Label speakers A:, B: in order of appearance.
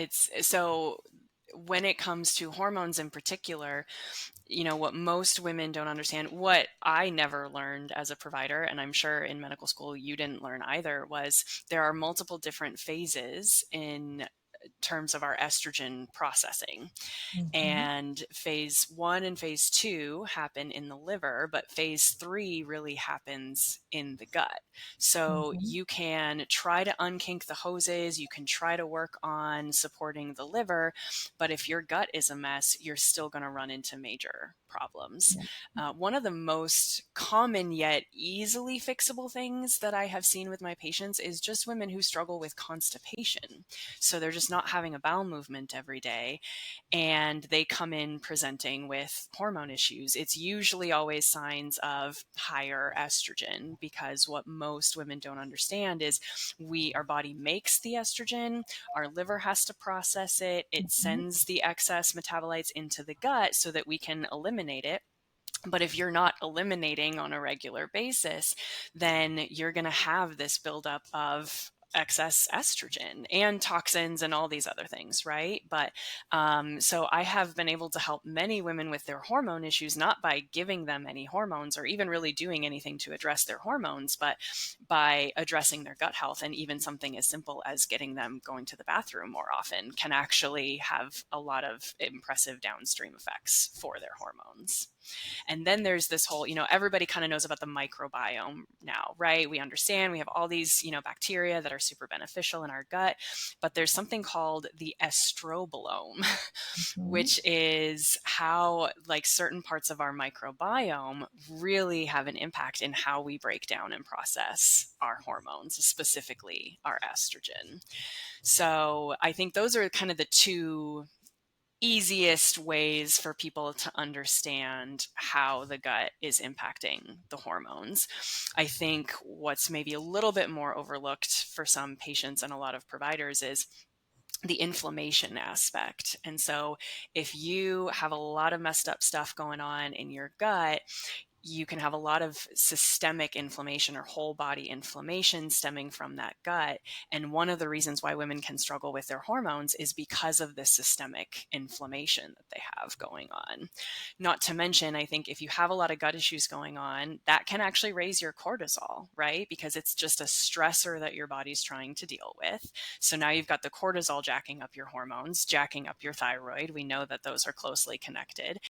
A: It's so when it comes to hormones in particular, what most women don't understand, what I never learned as a provider, and I'm sure in medical school you didn't learn either, was there are multiple different phases in terms of our estrogen processing.
B: Mhm,
A: And phase one and phase two happen in the liver, but phase three really happens in the gut. So
B: mhm,
A: you can try to unkink the hoses, you can try to work on supporting the liver, but if your gut is a mess, you're still going to run into major problems.
B: yeah,
A: One of the most common yet easily fixable things that I have seen with my patients is just women who struggle with constipation. So they're just not having a bowel movement every day and they come in presenting with hormone issues. It's usually always signs of higher estrogen because what most women don't understand is our body makes the estrogen, our liver has to process it, it
B: mhm,
A: sends the excess metabolites into the gut so that we can eliminate it. But if you're not eliminating on a regular basis, then you're going to have this buildup of excess estrogen and toxins and all these other things, right? But so I have been able to help many women with their hormone issues, not by giving them any hormones or even really doing anything to address their hormones, but by addressing their gut health. And even something as simple as getting them going to the bathroom more often can actually have a lot of impressive downstream effects for their hormones. And then there's this whole, everybody kind of knows about the microbiome now, right? We understand we have all these, bacteria that are super beneficial in our gut, but there's something called the estrobolome,
B: mhm,
A: which is how like certain parts of our microbiome really have an impact in how we break down and process our hormones, specifically our estrogen. So I think those are kind of the two easiest ways for people to understand how the gut is impacting the hormones. I think what's maybe a little bit more overlooked for some patients and a lot of providers is the inflammation aspect. And so if you have a lot of messed up stuff going on in your gut, you can have a lot of systemic inflammation or whole body inflammation stemming from that gut. And one of the reasons why women can struggle with their hormones is because of this systemic inflammation that they have going on. Not to mention, I think if you have a lot of gut issues going on, that can actually raise your cortisol, right? Because it's just a stressor that your body's trying to deal with. So now you've got the cortisol jacking up your hormones, jacking up your thyroid. We know that those are closely connected.